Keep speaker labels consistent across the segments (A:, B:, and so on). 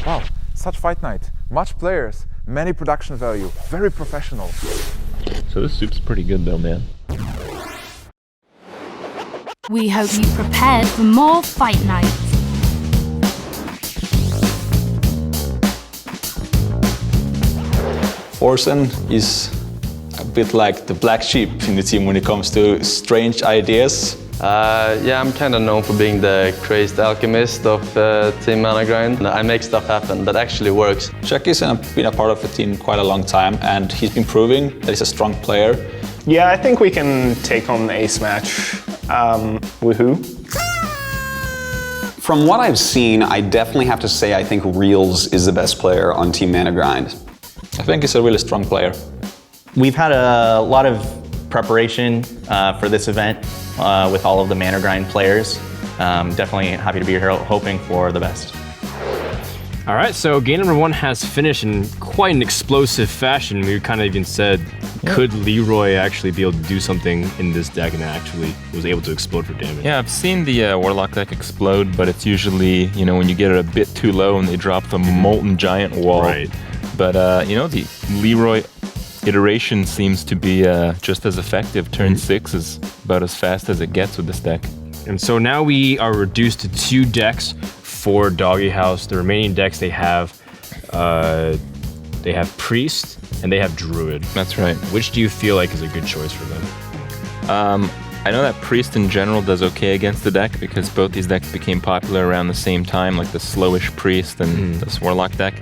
A: Wow, such fight night. Much players, many production value, very professional.
B: So this soup's pretty good though, man.
C: We hope you've prepared for more fight nights.
D: Orson is a bit like the black sheep in the team when it comes to strange ideas.
E: Yeah, I'm kind of known for being the crazed alchemist of Team ManaGrind. I make stuff happen that actually works.
D: Chucky's been a part of the team quite a long time, and he's been proving that he's a strong player.
F: Yeah, I think we can take on the ace match. Woohoo.
G: From what I've seen, I definitely have to say I think Reels is the best player on Team ManaGrind.
D: I think he's a really strong player.
H: We've had a lot of preparation for this event with all of the ManaGrind players. Definitely happy to be here, hoping for the best.
I: All right, so game number 1 has finished in quite an explosive fashion. We kind of even said, could Leroy actually be able to do something in this deck, and actually was able to explode for damage?
B: Yeah, I've seen the Warlock deck explode, but it's usually, you know, when you get it a bit too low and they drop the Molten Giant wall.
I: Right.
B: But, you know, the Leroy iteration seems to be just as effective. Turn 6 is about as fast as it gets with this deck.
I: And so now we are reduced to 2 decks for Dogehouse. The remaining decks they have Priest and they have Druid.
B: That's right.
I: Which do you feel like is a good choice for them?
B: I know that Priest in general does okay against the deck because both these decks became popular around the same time, like the slowish Priest and this Warlock deck.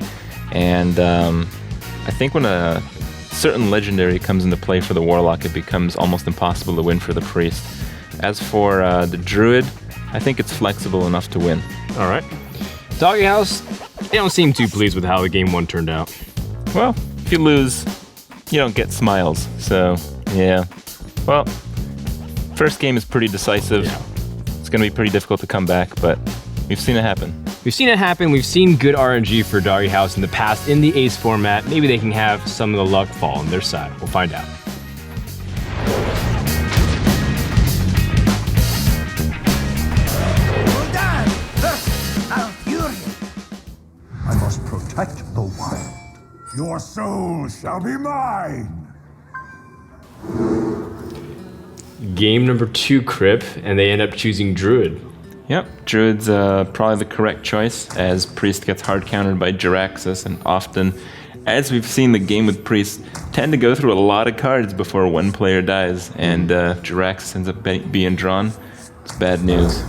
B: And I think when a certain legendary comes into play for the Warlock, it becomes almost impossible to win for the Priest. As for the Druid, I think it's flexible enough to win.
I: All right. Dogehouse, they don't seem too pleased with how the game 1 turned out.
B: Well, if you lose, you don't get smiles. So, yeah. Well, first game is pretty decisive.
I: Yeah.
B: It's going to be pretty difficult to come back, but we've seen it happen.
I: We've seen it happen. We've seen good RNG for Dogehouse in the past in the Ace format. Maybe they can have some of the luck fall on their side. We'll find out.
J: I must protect the wild. Your soul shall be mine.
I: Game number 2, Crip, and they end up choosing Druid.
B: Yep, Druid's probably the correct choice, as Priest gets hard countered by Jiraxxus, and often, as we've seen, the game with Priest tend to go through a lot of cards before one player dies, and Jiraxxus ends up being drawn. It's bad news.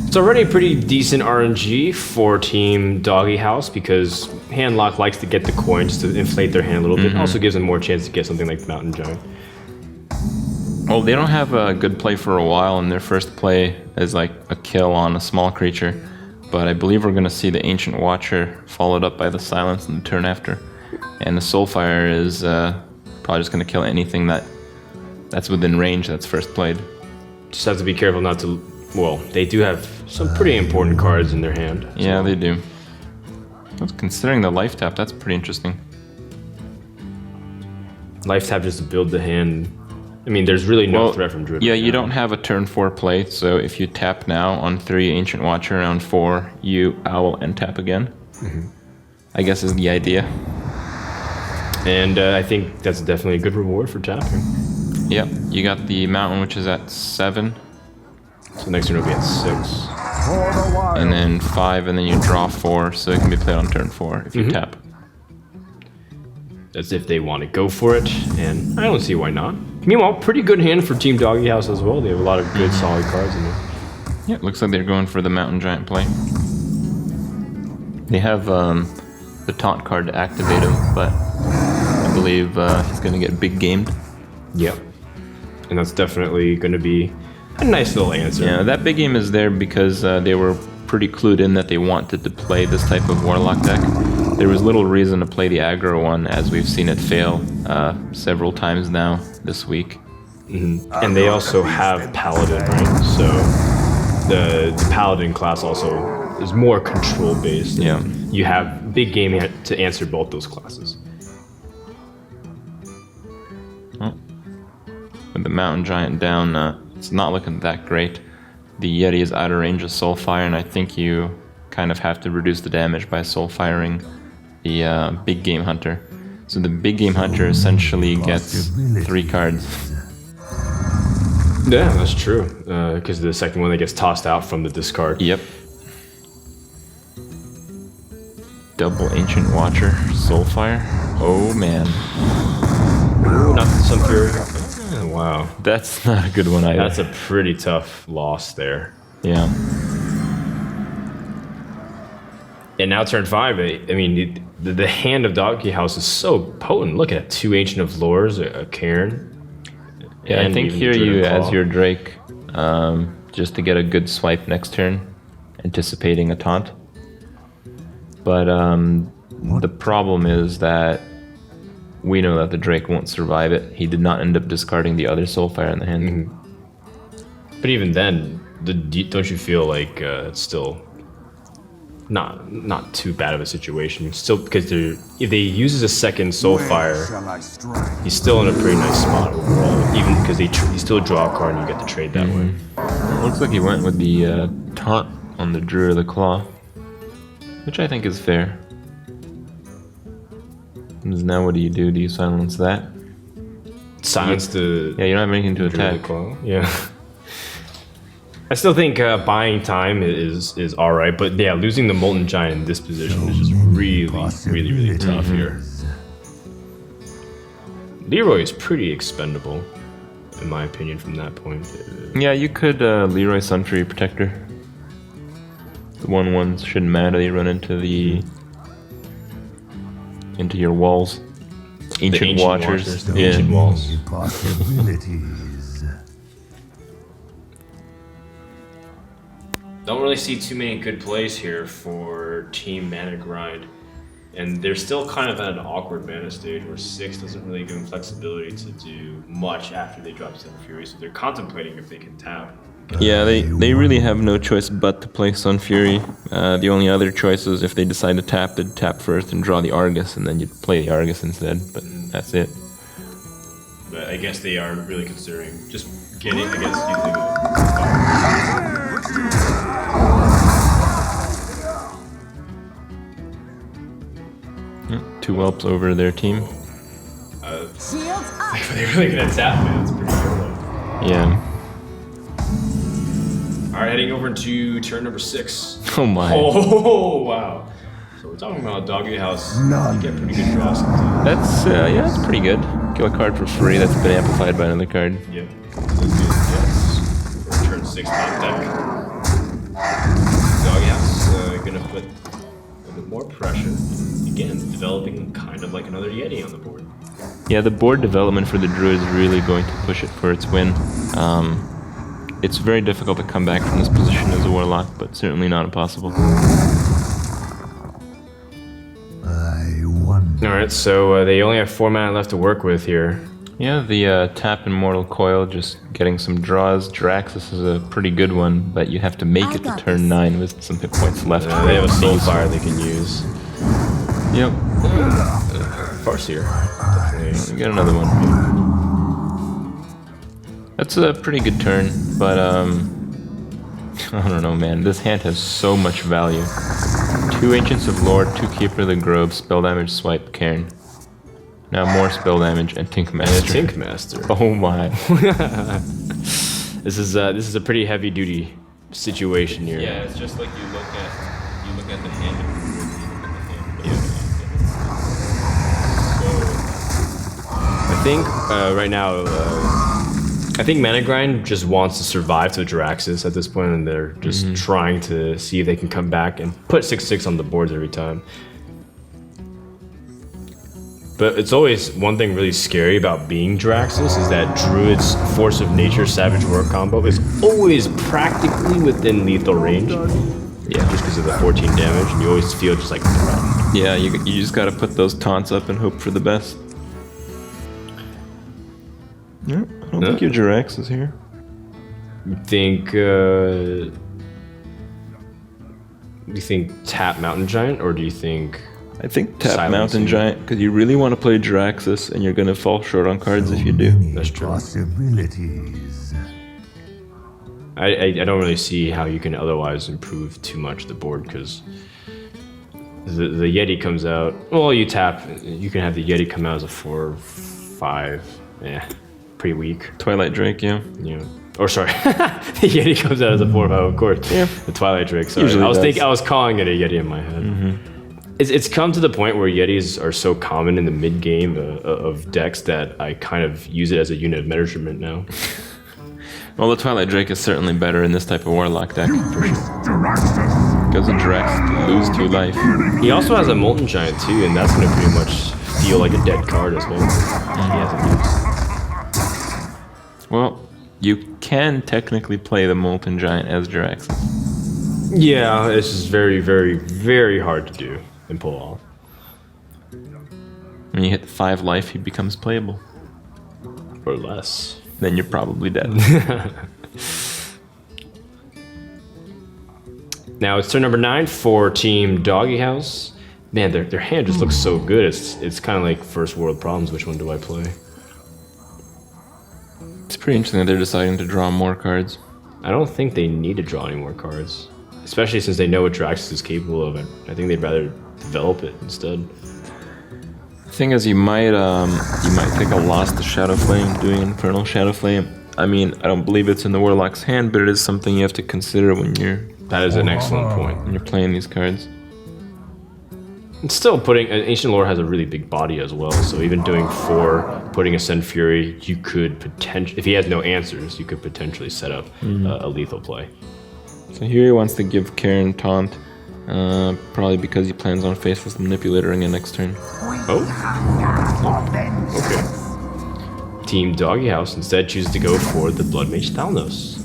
I: It's already a pretty decent RNG for Team Dogehouse because Handlock likes to get the coins to inflate their hand a little bit. Also gives them more chance to get something like Mountain Giant.
B: Well, they don't have a good play for a while, and their first play is like a kill on a small creature. But I believe we're going to see the Ancient Watcher followed up by the Silence in the turn after. And the Soulfire is probably just going to kill anything that's within range that's first played.
I: Just have to be careful not to... Well, they do have some pretty important cards in their hand.
B: Yeah, they do. Considering the life tap, that's pretty interesting.
I: Life tap just to build the hand. I mean, there's really no threat from Druid.
B: Yeah, you don't have a turn 4 play, so if you tap now on 3 Ancient Watcher, on 4 you owl and tap again. I guess is the idea.
I: And I think that's definitely a good reward for tapping.
B: Yep, you got the Mountain, which is at 7.
I: So next turn will be at 6.
B: And then 5, and then you draw 4, so it can be played on turn 4 if you tap.
I: That's if they want to go for it, and I don't see why not. Meanwhile, pretty good hand for Team Dogehouse as well. They have a lot of good solid cards in there.
B: Yeah, it looks like they're going for the Mountain Giant play. They have the taunt card to activate him, but I believe he's going to get big gamed.
I: Yep. And that's definitely going to be a nice little answer.
B: Yeah, that big game is there because they were pretty clued in that they wanted to play this type of Warlock deck. There was little reason to play the aggro one, as we've seen it fail several times now this week.
I: And they also have Paladin, right? So the Paladin class also is more control based.
B: Yeah.
I: You have big game to answer both those classes.
B: Mountain Giant down, it's not looking that great. The Yeti is out of range of Soulfire, and I think you kind of have to reduce the damage by Soulfiring the Big Game Hunter. So the Big Game Hunter essentially gets 3 cards.
I: Yeah, that's true. Because the second one that gets tossed out from the discard.
B: Yep. Double Ancient Watcher, Soulfire. Oh man.
I: Ooh, not some Fury. Wow.
B: That's not a good one either.
I: That's a pretty tough loss there.
B: Yeah.
I: And now turn 5, I mean, the hand of Dogehouse is so potent. Look at 2 Ancient of Lores, a Cairn.
B: Yeah, I think
I: even
B: here
I: Druid
B: you,
I: Claw.
B: as your Drake, just to get a good swipe next turn, anticipating a taunt. But the problem is that we know that the Drake won't survive it. He did not end up discarding the other Soulfire in the hand.
I: Mm-hmm. But even then, don't you feel like it's still not too bad of a situation? Still, because if they uses a second Soulfire, he's still in a pretty nice spot overall. Even because he still draw a card and you get to trade that way.
B: It looks like he went with the taunt on the Druid of the Claw, which I think is fair. Because now what do? Do you silence that?
I: Silence the...
B: Yeah, you don't have anything to
I: Druid of
B: attack.
I: the Claw. Yeah. I still think buying time is all right, but yeah, losing the Molten Giant in this position is just really tough here. Leroy is pretty expendable, in my opinion, from that point.
B: Yeah, you could Leroy Sunfury Protector. The 1/1s shouldn't matter. They run into your walls. Ancient Watchers.
I: The Ancient Walls.
J: Possibilities.
I: Don't really see too many good plays here for Team ManaGrind. And they're still kind of at an awkward mana stage where 6 doesn't really give them flexibility to do much after they drop 7 Fury, so they're contemplating if they can tap.
B: Yeah, they really have no choice but to play Sun Fury. The only other choice is if they decide to tap, they'd tap first and draw the Argus, and then you'd play the Argus instead, but that's it.
I: But I guess they are really considering just getting, I guess,
B: Two whelps over their team.
I: they're really gonna tap, man. It's pretty good.
B: Yeah.
I: Alright, heading over to turn number 6.
B: Oh my.
I: Oh, wow. So we're talking about Dogehouse. You get pretty good draws sometimes.
B: That's, yeah, that's pretty good. Kill a card for free, that's been amplified by another card.
I: Yep. Yes. Turn 6 top deck. Dogehouse gonna put a bit more pressure. Again, developing kind of like another Yeti on the board.
B: Yeah, the board development for the Druid is really going to push it for its win. It's very difficult to come back from this position as a Warlock, but certainly not impossible.
I: Alright, so they only have 4 mana left to work with here.
B: Yeah, the tap Immortal Coil, just getting some draws. Draxus is a pretty good one, but you have to make it to turn 9 with some hit points left.
I: They have a Soulfire they can use.
B: Yep.
I: Farseer.
B: We got another one. That's a pretty good turn, but I don't know, man. This hand has so much value. 2 Ancients of Lore, 2 Keeper of the Grove, spell damage, swipe, Cairn. Now more spell damage and Tinkmaster.
I: And a Tinkmaster.
B: Oh my.
I: This is a pretty heavy duty situation here.
B: Yeah, it's just like you look at the hand of the
I: I think right now, I think ManaGrind just wants to survive to Draxus at this point, and they're just trying to see if they can come back and put 6/6 on the boards every time. But it's always one thing really scary about being Draxus is that Druid's Force of Nature Savage War combo is always practically within lethal range. Yeah, just because of the 14 damage, and you always feel just like threatened.
B: Yeah, you just gotta put those taunts up and hope for the best. Yeah, I don't think your Jirax is here.
I: You think tap Mountain Giant, or do you think
B: I think tap
I: Silencing.
B: Mountain Giant, because you really want to play Jiraxis, and you're going to fall short on cards if you do.
J: That's true. Possibilities.
I: I don't really see how you can otherwise improve too much the board, because the Yeti comes out. Well, you tap. You can have the Yeti come out as a 4/5. Yeah, pretty weak.
B: Twilight Drake, yeah.
I: Yeah. Or sorry, the Yeti comes out as a 4/5, of course.
B: Yeah.
I: The Twilight Drake. Sorry,
B: Usually
I: I was calling it a Yeti in my head. It's come to the point where Yetis are so common in the mid game of decks that I kind of use it as a unit of measurement now.
B: Well, the Twilight Drake is certainly better in this type of Warlock deck, for sure. Because the Jirax lose 2 life.
I: He also has a Molten Giant too, and that's going to pretty much feel like a dead card as well. He hasn't used.
B: Well, you can technically play the Molten Giant as Jirax.
I: Yeah, it's just very, very, very hard to do and pull off.
B: When you hit 5 life, he becomes playable.
I: Or less.
B: Then you're probably dead.
I: Now it's turn number 9 for Team Dogehouse. Man, their hand just looks so good. It's kind of like first world problems. Which one do I play?
B: It's pretty interesting that they're deciding to draw more cards.
I: I don't think they need to draw any more cards, especially since they know what Jiraxis is capable of. I think they'd rather develop it instead.
B: The thing is, you might take a loss to Shadow Flame, doing Infernal Shadow Flame. I mean, I don't believe it's in the Warlock's hand, but it is something you have to consider when you're...
I: That is an excellent point.
B: When you're playing these cards.
I: It's still Ancient Lore has a really big body as well, so even doing 4, putting Ascend Fury, you could potentially, if he has no answers, you could potentially set up a lethal play.
B: So here he wants to give Karen Taunt, probably because he plans on Faceless Manipulatoring it next turn.
I: Oh. Okay. Team Dogehouse instead chooses to go for the Blood Mage Thalnos.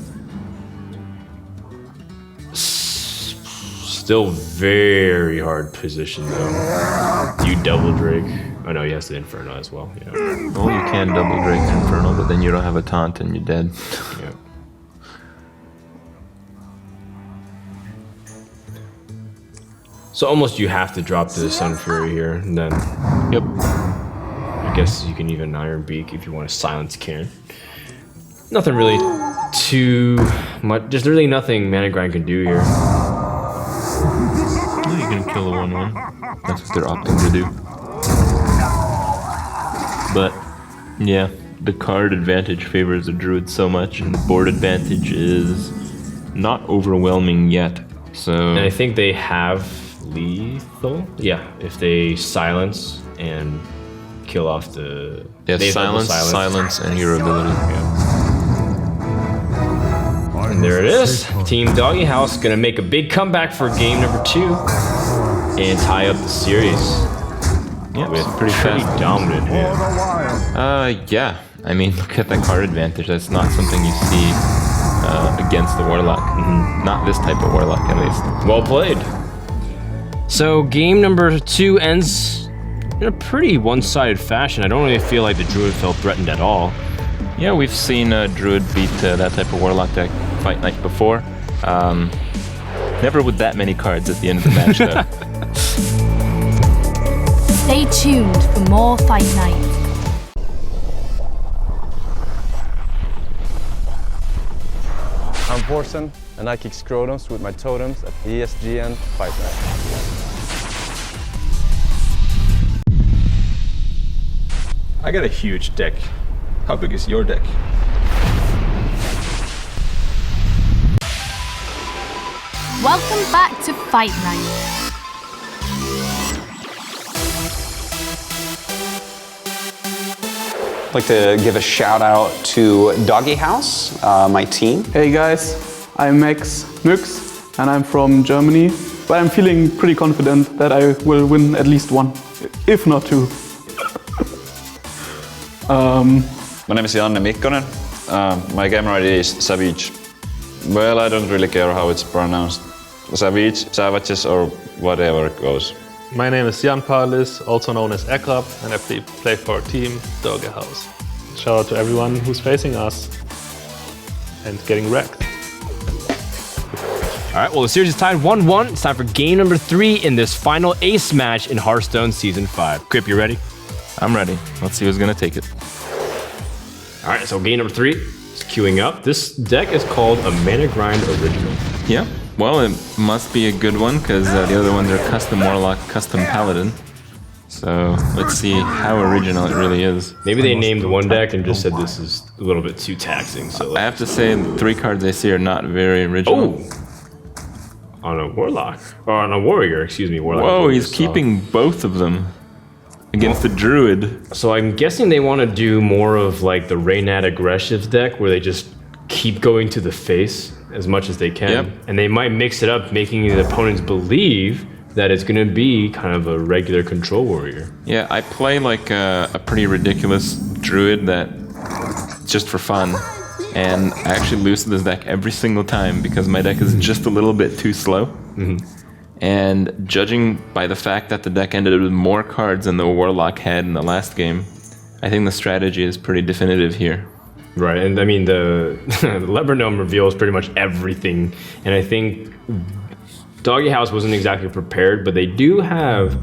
I: Still very hard position though. You double Drake. Oh no, he has the Inferno as well. Yeah.
B: Well, you can double Drake Infernal, but then you don't have a taunt and you're dead.
I: Yeah. So almost you have to drop the Sun Fury here, and then
B: Yep.
I: I guess you can even Iron Beak if you want to silence Karen. Nothing really too much. There's really nothing ManaGrind can do here.
B: You can kill the 1/1. That's what they're opting to do. But yeah, the card advantage favors the Druid so much, and the board advantage is not overwhelming yet. So
I: And I think they have lethal. Yeah, if they silence and kill off the they have the
B: silence, and your ability.
I: Yeah. And there it is. Team Dogehouse gonna make a big comeback for game number 2 and tie up the series.
B: Yeah,
I: with
B: pretty fast.
I: dominant hand.
B: Yeah. I mean, look at that card advantage. That's not something you see against the Warlock. Not this type of Warlock, at least.
I: Well played. So game number 2 ends in a pretty one-sided fashion. I don't really feel like the Druid felt threatened at all.
B: Yeah, we've seen Druid beat that type of Warlock deck Fight Night before. Never with that many cards at the end of the match, though.
C: Stay tuned for more Fight Night.
E: I'm Porson, and I kick scrotums with my totems at ESGN Fight Night.
K: I got a huge deck. How big is your deck?
C: Welcome back to Fight Night.
G: I'd like to give a shout out to Dogehouse, my team.
L: Hey guys, I'm Mux, and I'm from Germany, but I'm feeling pretty confident that I will win at least 1, if not 2.
D: My name is Janne Mikkonen. My gamer ID is Savage. Well, I don't really care how it's pronounced. Savage, Savages, or whatever it goes.
M: My name is Jan Paulis, also known as Ekrab, and I play for Team Dogehouse. Shout out to everyone who's facing us and getting wrecked.
I: All right, well, the series is tied 1-1. It's time for game number 3 in this final ace match in Hearthstone Season 5. Crip, you ready?
B: I'm ready. Let's see who's gonna take it.
I: All right, so game number 3 is queuing up. This deck is called a ManaGrind Original.
B: Yeah, well, it must be a good one because the other ones are Custom Warlock, Custom Paladin. So let's see how original it really is.
I: Maybe they named one deck and just said this is a little bit too taxing. So
B: I have to say, the 3 cards I see are not very original.
I: Oh! On a Warlock. Or on a Warrior, excuse me. Warlock.
B: Whoa, he's keeping both of them against the Druid.
I: So I'm guessing they want to do more of like the Reynad Aggressive deck where they just keep going to the face as much as they can.
B: Yep.
I: And they might mix it up, making the opponents believe that it's going to be kind of a regular control warrior.
B: Yeah, I play like a pretty ridiculous druid that just for fun, and I actually lose to this deck every single time because my deck is just a little bit too slow. And judging by the fact that the deck ended with more cards than the Warlock had in the last game, I think the strategy is pretty definitive here.
I: Right, and I mean the Lebanon reveals pretty much everything, and I think Dogehouse wasn't exactly prepared, but they do have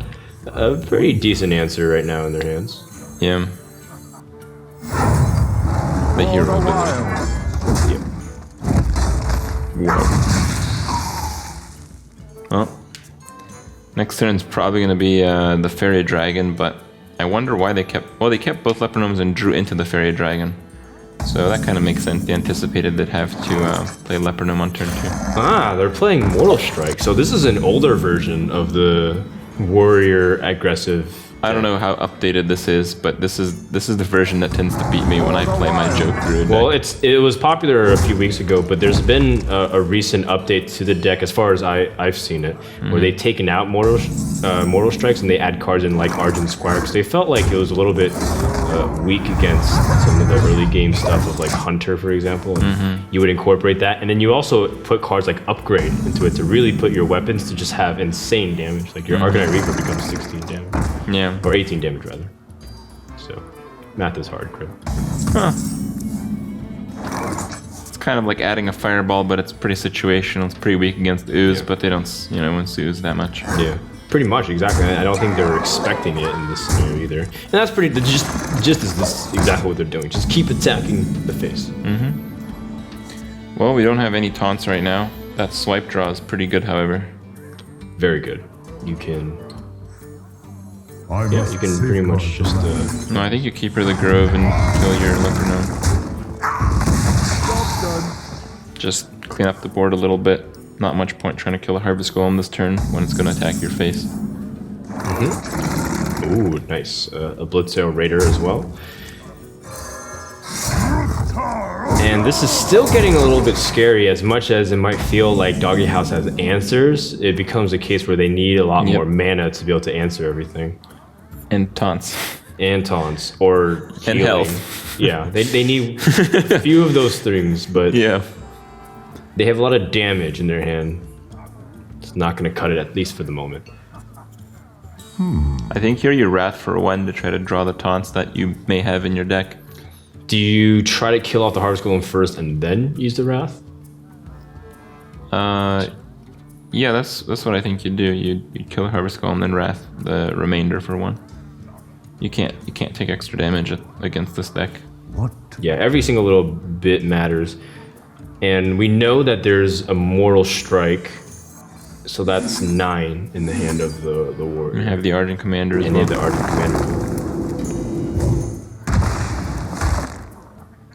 I: a pretty decent answer right now in their hands.
B: Yeah. The hero ability.
I: Yep.
B: Whoa. Well, next turn's probably going to be the Fairy Dragon, but I wonder why they kept... Well, they kept both Leprinoms and drew into the Fairy Dragon. So that kind of makes sense. They anticipated they'd have to play Lepernom on turn 2.
I: Ah, they're playing Mortal Strike. So this is an older version of the Warrior Aggressive.
B: I don't know how updated this is, but this is the version that tends to beat me when I play my joke druid.
I: Well, it was popular a few weeks ago, but there's been a recent update to the deck, as far as I've seen it, where they've taken out Mortal Strikes and they add cards in like Argent Squire, because they felt like it was a little bit weak against some of the early game stuff of like Hunter, for example. And you would incorporate that, and then you also put cards like Upgrade into it to really put your weapons to just have insane damage. Like your Arcanine Reaper becomes 16 damage.
B: Yeah.
I: Or 18 damage, rather. So, math is hard, Crip.
B: Huh. It's kind of like adding a Fireball, but it's pretty situational. It's pretty weak against Ooze, but they don't, won't Ooze that much.
I: Yeah. Pretty much, exactly. I don't think they were expecting it in this scenario either. And that's pretty, just is this exactly what they're doing. Just keep attacking the face.
B: Well, we don't have any taunts right now. That swipe draw is pretty good, however.
I: Very good. You can... Yeah, you can pretty much just...
B: No, I think you keep her the Grove and kill your Leprechaun. Just clean up the board a little bit. Not much point trying to kill a Harvest Golem this turn when it's going to attack your face.
I: Ooh, nice. A Bloodsail Raider as well. And this is still getting a little bit scary. As much as it might feel like Dogehouse has answers, it becomes a case where they need a lot more mana to be able to answer everything.
B: And taunts.
I: And taunts. Or
B: and
I: healing.
B: health.
I: Yeah, they need a few of those things, but
B: yeah,
I: they have a lot of damage in their hand. It's not going to cut it, at least for the moment.
B: I think here you Wrath for 1 to try to draw the taunts that you may have in your deck.
I: Do you try to kill off the Harvest Golem first and then use the Wrath?
B: Yeah, that's what I think you do. You kill a Harvest Golem, then Wrath the remainder for 1. You can't take extra damage against this deck.
J: What?
I: Yeah, every single little bit matters. And we know that there's a Mortal Strike, so that's 9 in the hand of the warrior.
B: You have the Argent Commander as
I: and
B: well.
I: You have the Argent Commander.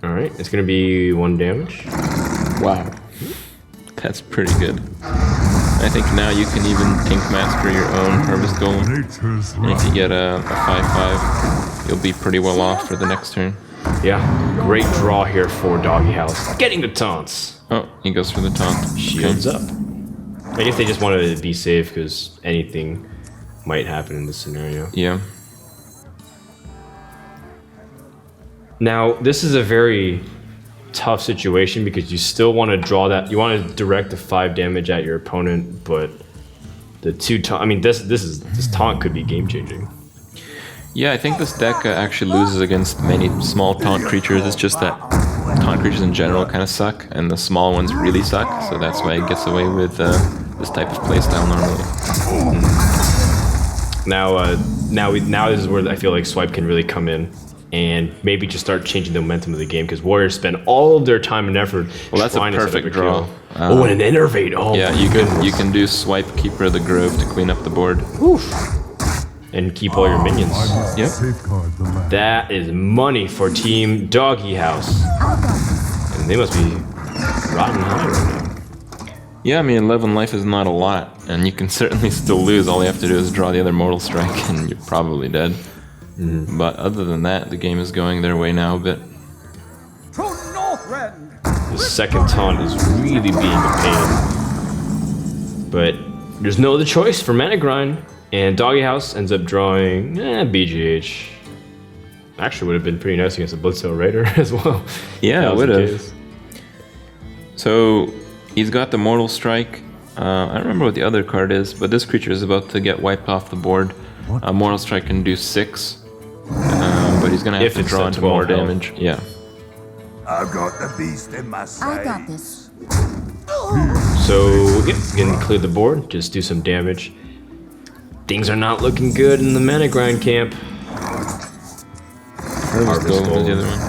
I: Alright, it's gonna be 1 damage.
B: Wow. That's pretty good. I think now you can even Ink Master your own Harvest Golem. And if you get a 5/5, you'll be pretty well off for the next turn.
I: Yeah, great draw here for Dogehouse. Getting the taunts.
B: Oh, he goes for the taunt.
I: Shields up. I guess they just wanted to be safe because anything might happen in this scenario.
B: Yeah.
I: Now, this is a very tough situation because you still want to draw that. You want to direct the 5 damage at your opponent, but the 2 taunt. I mean, this taunt could be game changing.
B: Yeah, I think this deck actually loses against many small taunt creatures. It's just that taunt creatures in general kind of suck, and the small ones really suck, so that's why it gets away with this type of playstyle normally.
I: Now this is where I feel like Swipe can really come in and maybe just start changing the momentum of the game, because Warriors spend all of their time and effort.
B: Well, that's a
I: trying to set up
B: perfect draw.
I: and an innervate. Oh,
B: yeah, you can do Swipe Keeper of the Grove to clean up the board.
I: Oof. And keep all your minions.
B: Yep.
I: That is money for Team Dogehouse. And they must be rotten high right now.
B: Yeah, I mean, 11 life is not a lot, and you can certainly still lose. All you have to do is draw the other Mortal Strike, and you're probably dead. But other than that, the game is going their way now a bit.
I: The second taunt is really being a pain. But there's no other choice for ManaGrind. And Dogehouse ends up drawing BGH. Actually, would have been pretty nice against a Blitztail Raider as well.
B: Yeah, it would have. So he's got the Mortal Strike. I don't remember what the other card is, but this creature is about to get wiped off the board. Mortal Strike can do 6, but he's gonna have to draw into more damage. Yeah.
J: I've got the beast in my sight.
N: I got this.
I: So yeah, gonna clear the board, just do some damage. Things are not looking good in the ManaGrind camp.
B: Harvest Golem was the other one.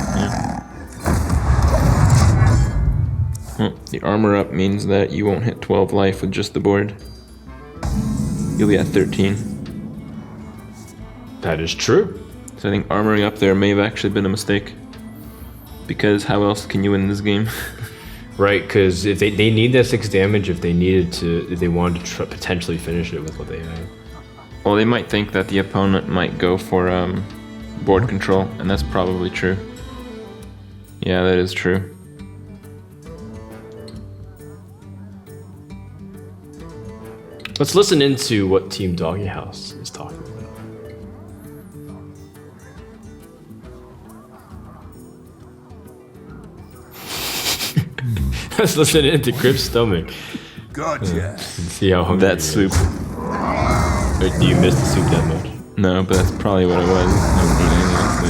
B: Yeah. The armor up means that you won't hit 12 life with just the board. You'll be at 13.
I: That is true.
B: So I think armoring up there may have actually been a mistake. Because how else can you win this game?
I: Right, because if they need that 6 damage if they wanted to potentially finish it with what they have.
B: Well, they might think that the opponent might go for board control, and that's probably true. Yeah, that is true.
I: Let's listen into what Team Dogehouse is talking about. Let's listen into Crip's stomach.
J: Gotcha.
I: See how hungry
B: that soup.
I: Or do you miss the soup that much?
B: No, but that's probably what it was. I don't eat anything else,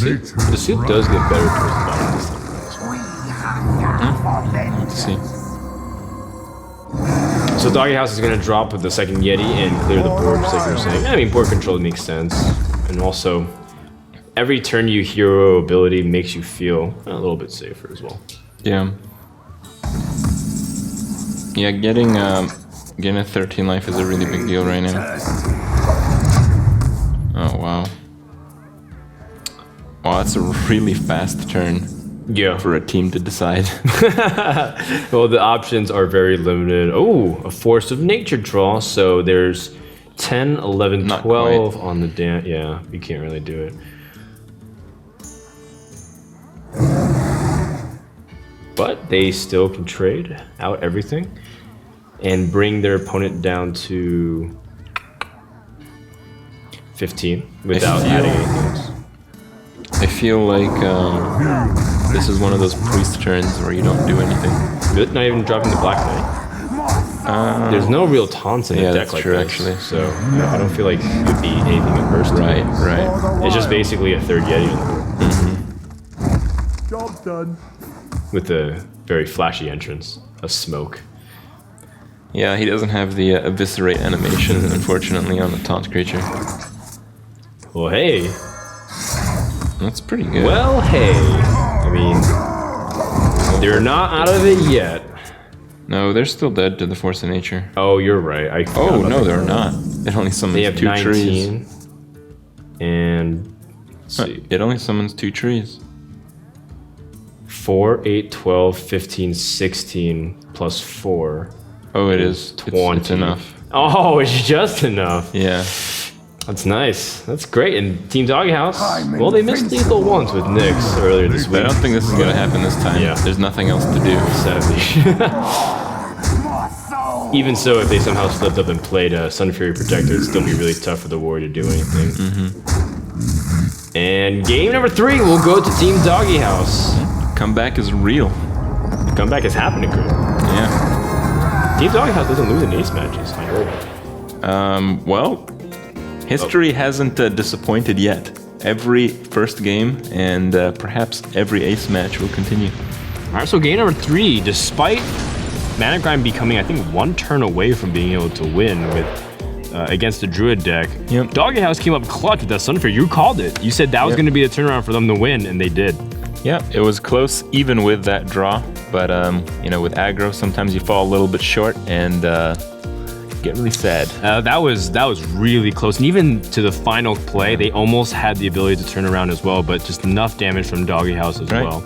B: maybe.
I: The soup does get better towards the bottom this time.
B: Let's see.
I: So Dogehouse is going to drop with the second Yeti and clear the board, just like you were saying. I mean, board control makes sense. And also, every turn you hero ability makes you feel a little bit safer as well.
B: Yeah. Yeah, getting a 13 life is a really big deal right now. Oh, wow. Wow, that's a really fast turn.
I: Yeah.
B: For a team to decide.
I: Well, the options are very limited. Oh, a Force of Nature draw. So there's 10, 11,
B: Not
I: 12
B: quite.
I: on the dance. Yeah, you can't really do it. But they still can trade out everything and bring their opponent down to 15 without adding anything else.
B: I feel like this is one of those priest turns where you don't do anything.
I: Good, not even dropping the Black Knight. There's no real taunts in a deck
B: that's
I: like
B: true,
I: this,
B: actually.
I: so I don't feel like it would be anything adverse to
B: Right,
I: it.
B: right.
I: It's just basically a third Yeti on the board.
J: Job's done.
I: With a very flashy entrance of smoke.
B: Yeah, he doesn't have the eviscerate animation, unfortunately, on the taunt creature.
I: Well, hey.
B: That's pretty good.
I: Well, hey. I mean, they're not out of it yet.
B: No, they're still dead to the Force of Nature.
I: Oh, you're right. I forgot
B: Oh,
I: about
B: no,
I: that.
B: they're not. It only summons
I: They have
B: 2
I: 19.
B: trees.
I: And let's see.
B: It only summons 2 trees.
I: 4, 8, 12, 15, 16 plus 4.
B: Oh, it is.
I: 20.
B: It's enough.
I: Oh, it's just enough.
B: Yeah.
I: That's nice. That's great. And Team Dogehouse, well, they missed lethal once with Nyx earlier this week.
B: I don't think this is going to happen this time.
I: Yeah.
B: There's nothing else to do.
I: Sadly. Even so, if they somehow slipped up and played a Sun Fury Protector, it'd still be really tough for the Warrior to do anything. And game number 3 will go to Team Dogehouse.
B: Comeback is real.
I: The comeback is happening, Chris.
B: Yeah.
I: Team Dogehouse doesn't lose in ace matches, I heard.
B: Well, history hasn't disappointed yet. every first game, and perhaps every ace match will continue.
I: All right, so game number 3, despite ManaGrind becoming, I think, 1 turn away from being able to win with against the Druid deck, Dogehouse came up clutch with that Sunfire. You called it. You said that was going to be the turnaround for them to win, and they did.
B: Yeah, it was close even with that draw, but you know, with aggro, sometimes you fall a little bit short and get really sad.
I: That was really close, and even to the final play, they almost had the ability to turn around as well, but just enough damage from Dogehouse as well.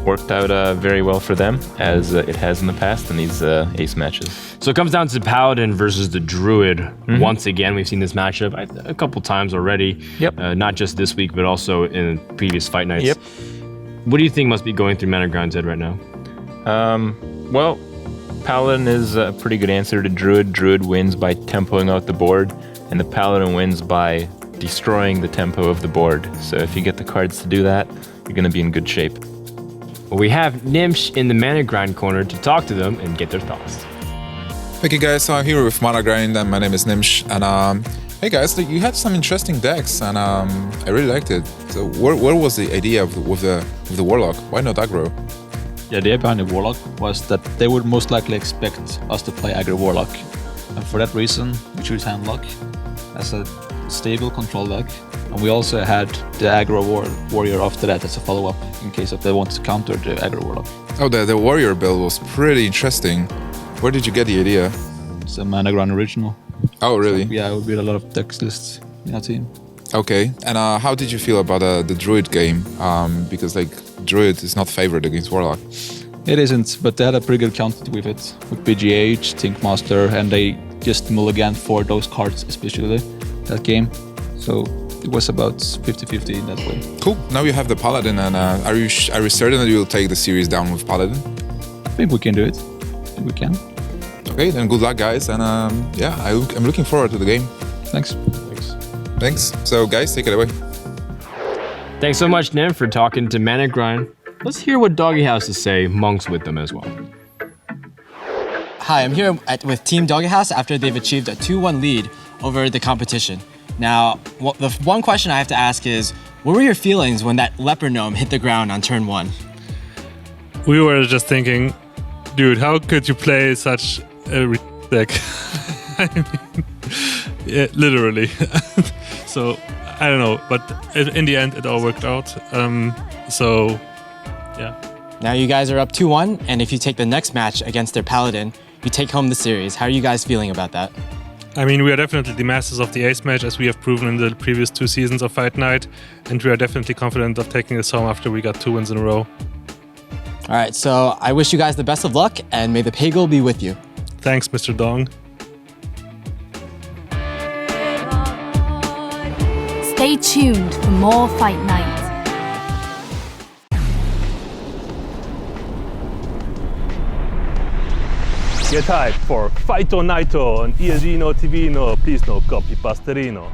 B: Worked out very well for them, as it has in the past in these ace matches.
I: So it comes down to Paladin versus the Druid. Once again, we've seen this matchup a couple times already. Not just this week, but also in previous fight nights. What do you think must be going through ManaGrind's head right now?
B: Well, Paladin is a pretty good answer to Druid. Druid wins by tempoing out the board, and the Paladin wins by destroying the tempo of the board. So if you get the cards to do that, you're going to be in good shape.
I: Well, we have Nimsh in the ManaGrind corner to talk to them and get their thoughts.
A: Okay guys, so I'm here with ManaGrind and my name is Nimsh, and hey guys, you had some interesting decks and I really liked it. So where was the idea with the Warlock? Why not aggro?
N: The idea behind the Warlock was that they would most likely expect us to play aggro Warlock, and for that reason we choose Handlock as a stable control deck, and we also had the aggro warrior after that as a follow-up in case if they want to counter the aggro Warlock.
A: Oh, the warrior build was pretty interesting. Where did you get the idea?
N: It's a ManaGrind original.
A: Oh, really?
N: So, yeah, it would be a lot of deck lists in our team.
A: Okay, and how did you feel about the Druid game? Because like Druid is not favored against Warlock.
N: It isn't, but they had a pretty good counter with it, with BGH, Thinkmaster, and they just mulliganed for those cards, especially that game. So it was about 50-50 in that way.
A: Cool. Now you have the Paladin, and are you certain that you will take the series down with Paladin?
N: I think we can do it. I think we can.
A: Okay, then good luck, guys, and yeah, I'm looking forward to the game.
N: Thanks.
A: Thanks. So, guys, take it away.
I: Thanks so much, Nim, for talking to ManaGrind. Let's hear what Dogehouse has to say. Monk's with them as well.
O: Hi, I'm here with Team Dogehouse after they've achieved a 2-1 lead over the competition. Now, the one question I have to ask is, what were your feelings when that leopard gnome hit the ground on turn 1?
M: We were just thinking, dude, how could you play such a deck? I mean, yeah, literally. So, I don't know, but in the end, it all worked out. So, yeah.
O: Now you guys are up 2-1, and if you take the next match against their Paladin, you take home the series. How are you guys feeling about that?
M: I mean, we are definitely the masters of the ace match, as we have proven in the previous 2 seasons of Fight Night, and we are definitely confident of taking this home after we got 2 wins in a row.
O: All right, so I wish you guys the best of luck, and may the Pagel be with you.
M: Thanks, Mr. Dong.
C: Stay tuned for more Fight Night.
P: Get hyped for Fight or Night on ESGN TV, please no copy pasterino.